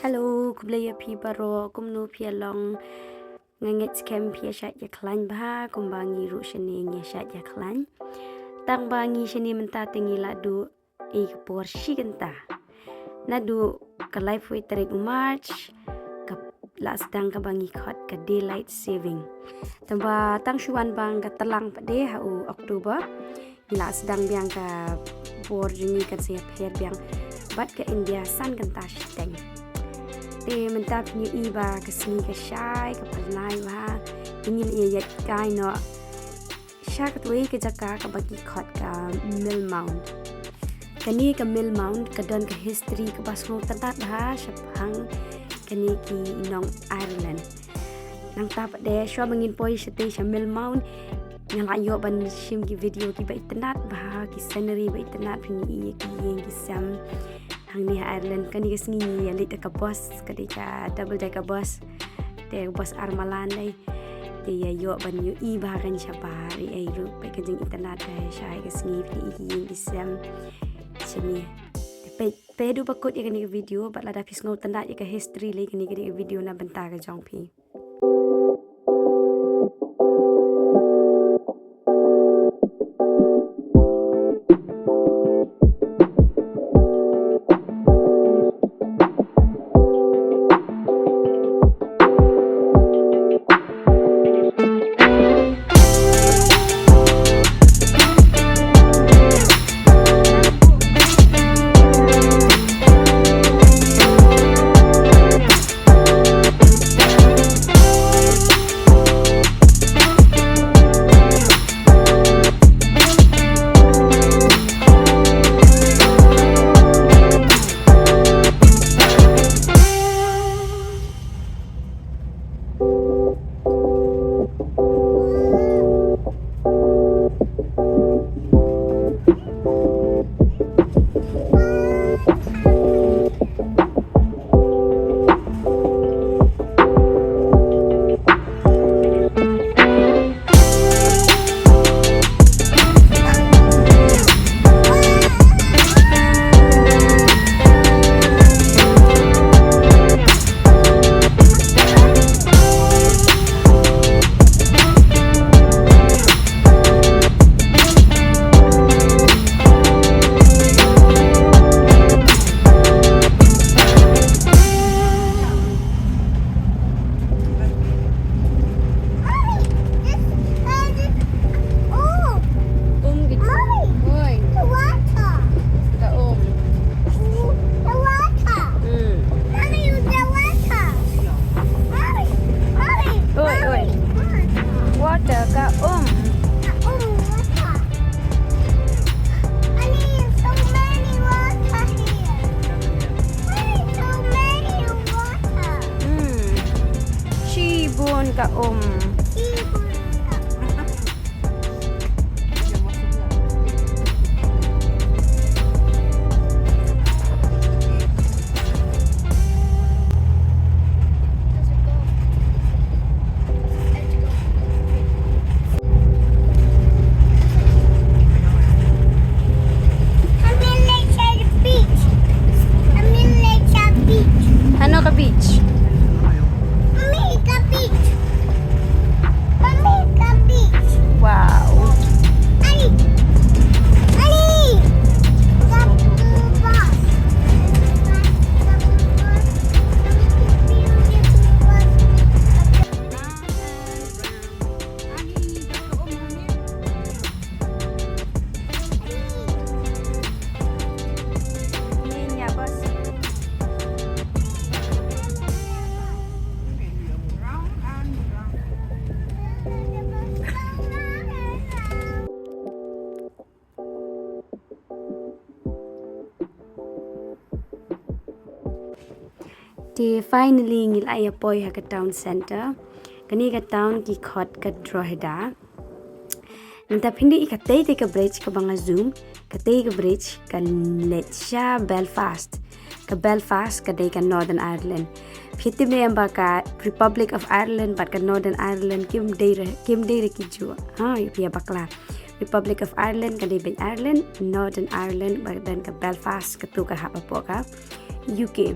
Hello, kublaya pi baro kumnu pi long nganget skem pi shat ya klan bah kumbangi ru shani nge shat ya klan tang bangi shani menta tingi ladu e por shiganta nadu ka life way tarik march ka la sedang ka bangi khot ka daylight saving tamba tang shuan bang ka talang pade ha u Oktober la sedang biang ka por juni kan se pher biang bat ka India san kan ta shiteng te mentap ni iba kesini ke syai ke pernai ba ingin ia yat kai no syak tuai ke jaka ke bagi khot ka mill mount kani ke mill mount ke don ke history ke basno tantat ba syapang kani ki inong Ireland nang tap de syo mangin poi sete sya mill mount yang ayo ban shim ki video ki ba tanat ba ki scenery ba tanat ni ki yang ki sam hang ni Ireland kan ni kesini ya lit ka bus kadika double decker bus te bus armalan dai te ya yo ban yu i ba kan syapari ai ru pe ka jing internet dai syai kesini fi i disem sini pe du bakut ya kan ni video bat la da pis ngau tandat ya ka history le kan ni video na benta ka jong pi ka ano ka beach wow Thì finally ngil ay apoy ha ka town center kani ka town ki khot ka droheda nanta phindi ka te ka bridge ka banga zoom ka te ka bridge ka Letsha Belfast ka dei ka Northern Ireland phiti me amba ka Republic of Ireland but ka Northern Ireland kim dei ki ju ha pia bakla Republic of Ireland ka dei Ireland Northern Ireland but then ka Belfast ka tu ka ha pa ka UK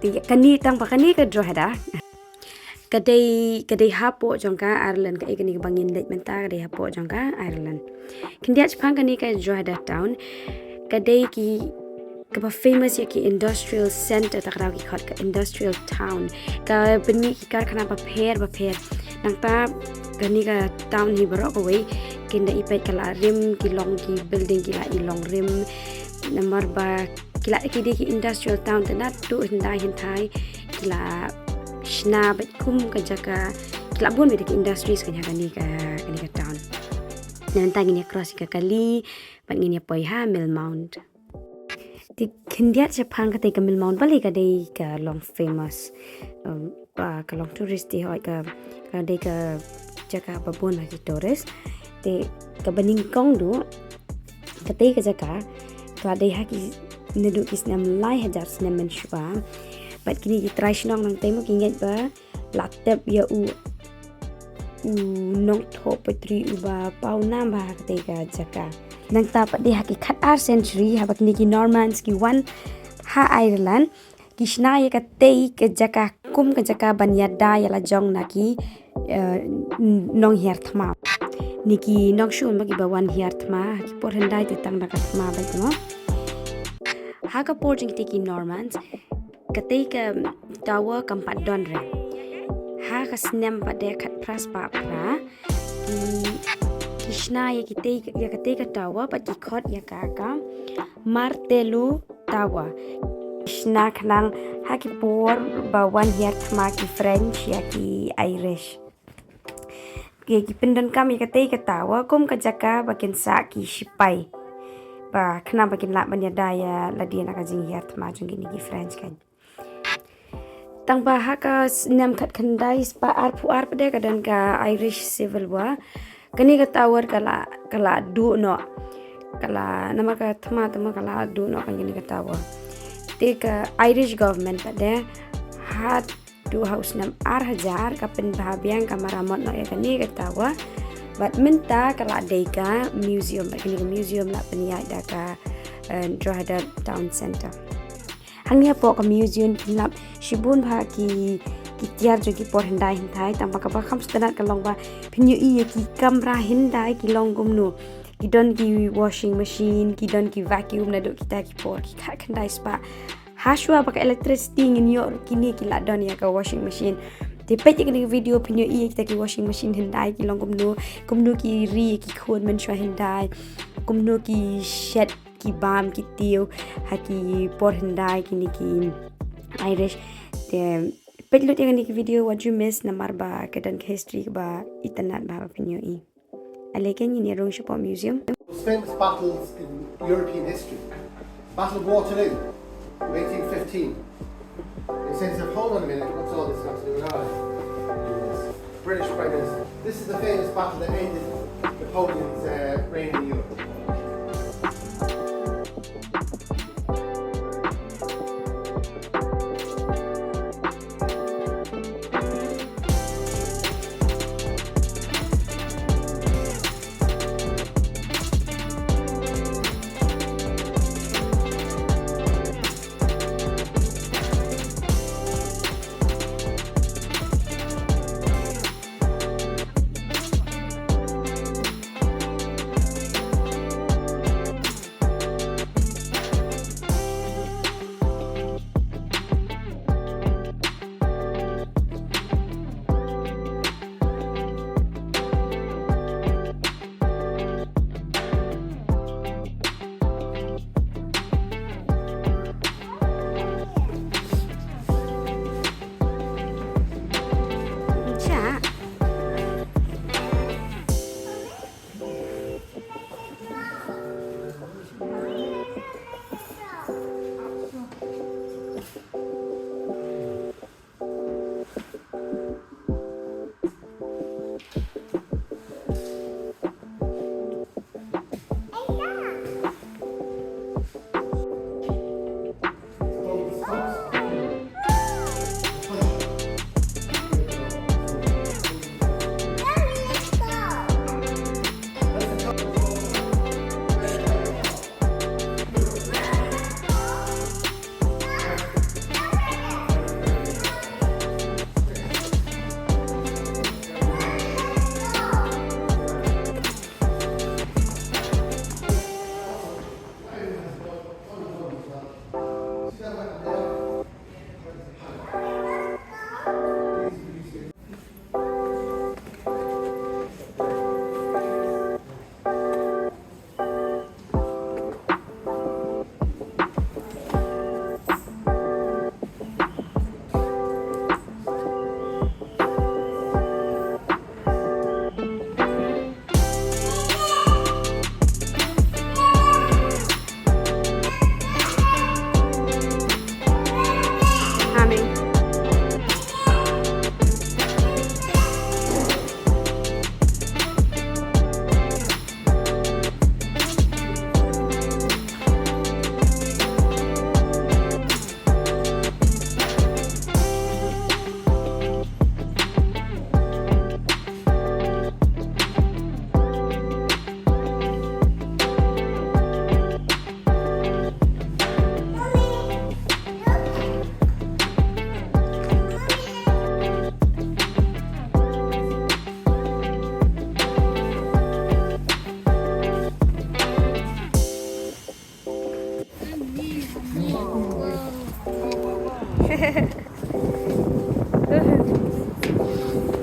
kani tang pa kani ka draw hada kadai hapo jongka Ireland ka ikani bangin date menta kadai hapo jongka Ireland kindia Japan kani ka draw hada town kadai ki kapa famous ya ki industrial center takraw ki khot ka industrial town ka bani ki karkhana pa pher nang ta kani ka town hi baro ko we kinda ipet kala rim ki long ki building ki la ilong rim number ba kila ki industrial town tana tu hindai hintai kila shna bet kum ka jaka kila bon mit ki industries kan kani ka town nan ta gini cross ka kali pat gini poi ha mill mount di kindia Japan ka mill mount bali ka dei ka long famous ba ka long tourist di hoi ka dei ka jaka ba bon ma ki tourist te ka baning kong du ka dei ka jaka ka dei ha ki neduk ki snem lai hajar snem mynshuwa bat kini ki try snong nang temo ki nget ba laptop ya nong thop petri uba pau nam ba ka ka jaka nang ta pa de ha ki khat ar century ha ba kini ki normans ki one ha Ireland ki shna ye ka tei ka jaka kum ka jaka banya da ya la jong na ki nong her thma niki nong shun ba ki ba one her thma ki por handai te tang na ka thma ba no Haka porting tiki Normans ketika tawa kampat donre haka snem pada kat pras pa pra kishna ya ketika tawa pat ikot ya kaka martelu tawa kishna kanang haki por bawan hiat ki French ya ki Irish ki pendon kam ya ketika tawa kum kajaka bakin sa ki shipai ba kenapa kin lak banya daya la dia nak jing hiat ma jung gini ki French kan tang ba haka nam khat khandai spa ar pu ar pade kadan ka Irish Civil War kani ka tower kala du no kala nama ka thma kala du no kan gini ka tower te ka Irish government pade hat du house nam ar hajar ka pen bhabyang ka maramot no ya kani ka tower but minta kala deka museum kini museum la penia daka Drogheda town center hangya po ka museum lap shibun bha ki tiar jo ki por handai hintai tang ba kham stanat ka long ba pinyu i ki kamera hindai ki long gumnu ki don ki washing machine ki don ki vacuum na do kita ki por ki khat khandai spa hashwa ba ka electricity ngin yo kini ki la don ya ka washing machine te pet ki video pinyo i kita ki washing machine hindai ki long kumnu ki ri ki khon men shwa hindai kumnu ki shed ki bam ki tiu ha ki por hindai ki ni ki Irish te pet lu ki video what you miss namar ba kedan history ba itanat ba pinyo i aleken ni rong shop museum famous battles in European history. Battle of Waterloo 1815. He says, hold on a minute, what's all this got to do with Ireland? British Prime Minister. This is the famous battle that ended Napoleon's reign in Europe.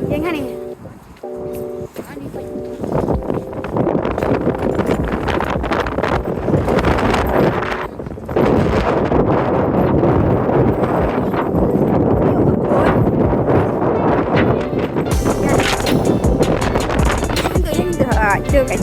Yang kan ni? Chưa cả.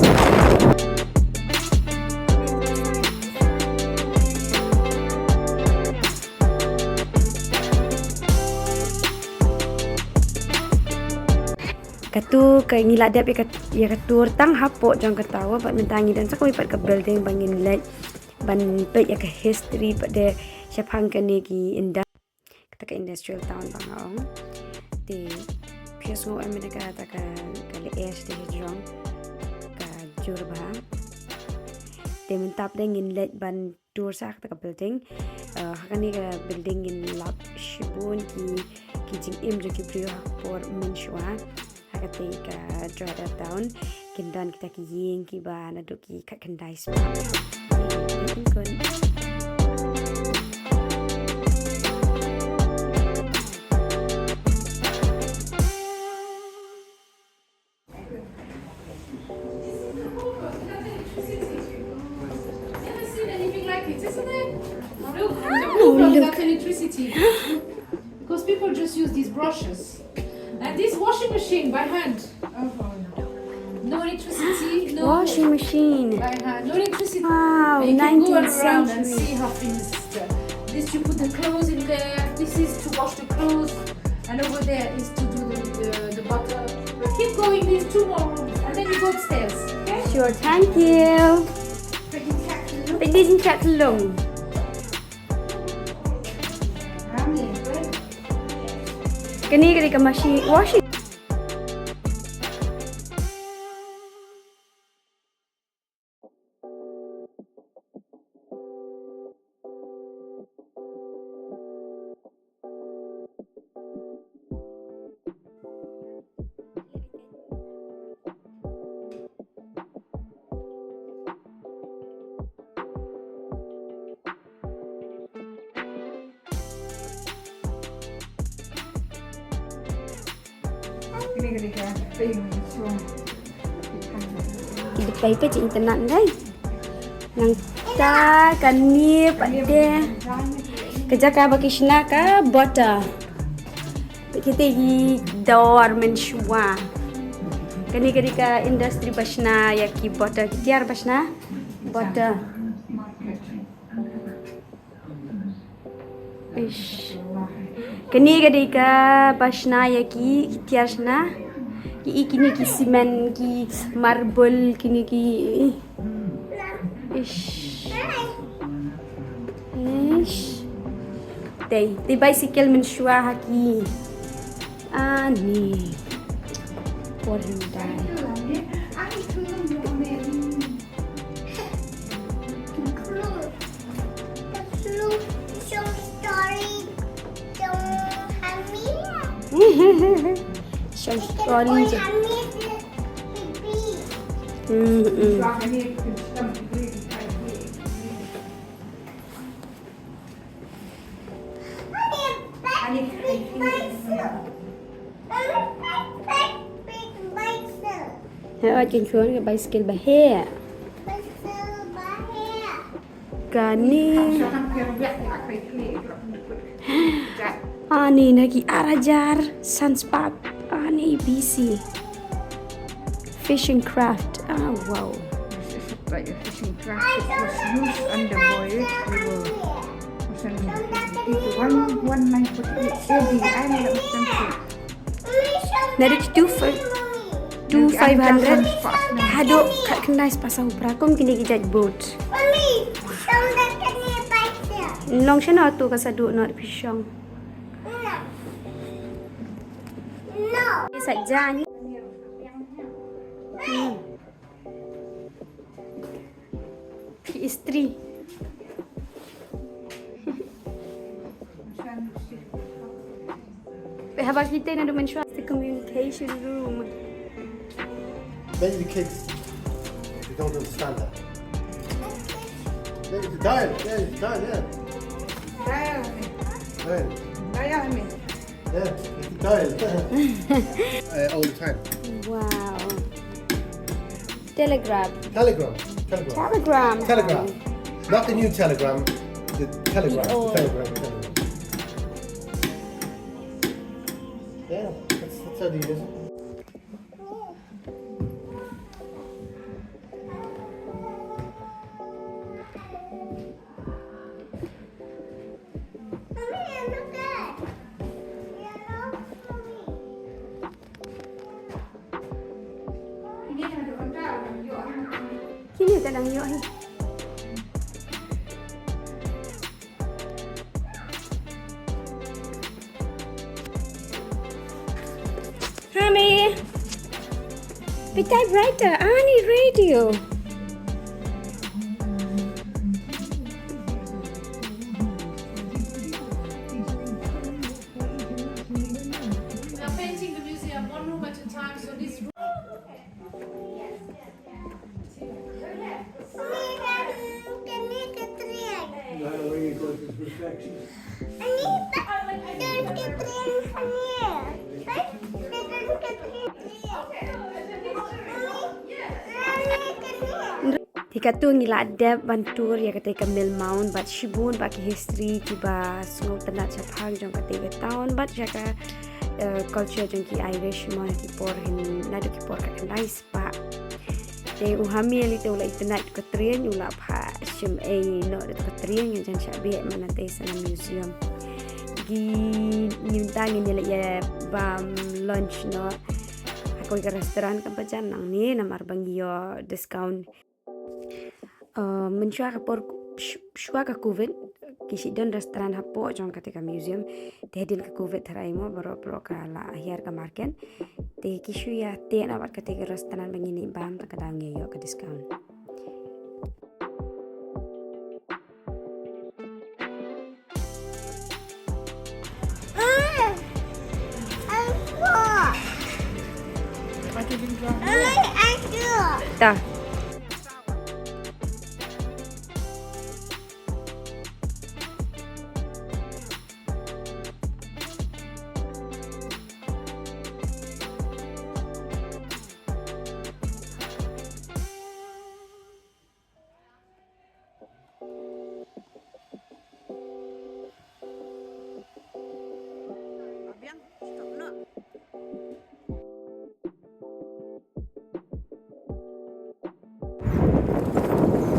Katu kay ngiladap ya katur tang hapo jang katawa pat mentangi dan sakoi pat ke building bangin let ban pet ya ke history pada siapang kene ki indah kata ke industrial town bangaong di pius ngo amerika ta ka kali es di hijrong ka jurba de mentap dengin let ban tour sak ta ke building hakani ka building in lap shibun ki jing im je ki brio por mynshuwa ketika drive down kindan kita ki ying ki ba na do ki kat kendai spa kun Look, electricity because people just use these brushes. And this washing machine by hand. No electricity, no washing machine by hand, no electricity. Wow, and you can go 19th around and century. see how things. This you put the clothes in there. This is to wash the clothes, and over there is to do the butter. But keep going. These 2 more rooms, and then you go upstairs. Okay? Sure, thank you. Take this in chat alone. Kani ketika machine washing. Kita paper cik internet dai. Nang ta kani pada kerja ka bagi Shna ka butter. Kita gi dor mynshuwa. Kani ketika industri basna ya ki butter tiar basna butter. Ish. Kani ketika basna ya ki tiar shna kini ki simen ki marble kini ki ish Day bicycle mynshuwa haki ani for him die Some story je. Trên xuống cái bicycle bà he. Kani. Ani lagi arajar sunspark. Ani BC. Fishing craft. Ah wow. This is like a fishing craft. It was used under voyage. We were one night for the island of Century. Dari 500 hadok kat kendai pasal prakom kini kijat boat. Long sana tu kasaduk nak pisang. Saja ni. Isteri. Habis kita nak mencuba the communication room. Maybe the kids they don't understand that. Maybe the dial, yeah. Dial. Gaya Hame. Yeah, dial. All the time. Wow. Telegram. Telegram. Telegram. Not the new telegram. The telegram. The old. Telegram. Yeah, that's how they use it. Kini tak nang yuk. Hame. Be typewriter. Ani radio. We are painting the museum one room at a time, so this room. Tika tu ngila adab bantur ya kata ika mil maun bat shibun baki history kiba sungguh tenat sapang jong kata ika tahun bat jaka culture jong ki Irish mo ki por hin nadu ki por ka nice pa te uhami ali te ulai tenat ko trien ula pha shim no de ko trien yang jan shabi mana te sana museum gi nyuntang ni la ya bam lunch no ako ika restoran ka pajan nang ni namar bangio discount mynshuwa por shua ka covid kisi don restoran hapo jong katika museum te din ka covid tharai mo baro pro ka la akhir ka market te kisu ya te na bat katika restoran bangini bam ta kadang yo ka discount ta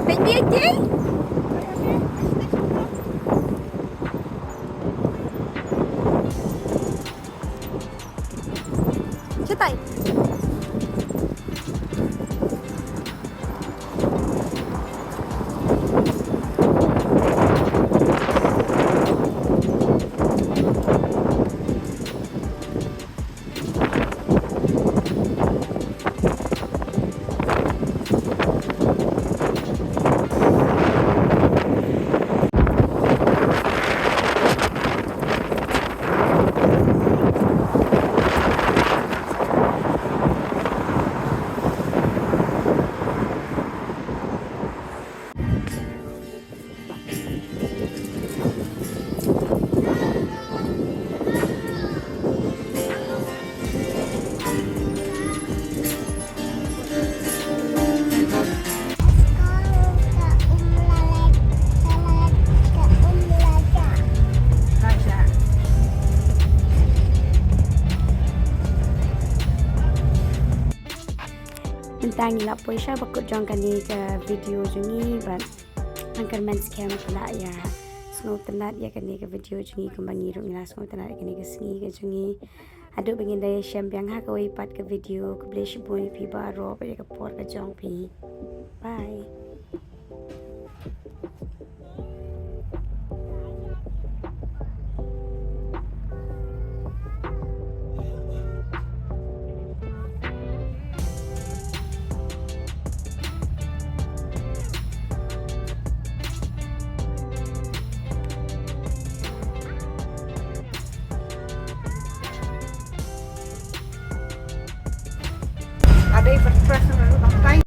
Baby aja. Cetai. Tentang ila poisha bakut jong kani ke video jungi ban angkan men scam pula ya snow tenat ya kani ke video jungi kembangi ru ngila snow tenat kani ke sengi ke jungi aduk bengin daya syam yang ha kawai pat ke video ke boleh shibui pi baro pa ya ke por ke jong pi bye. Ada first person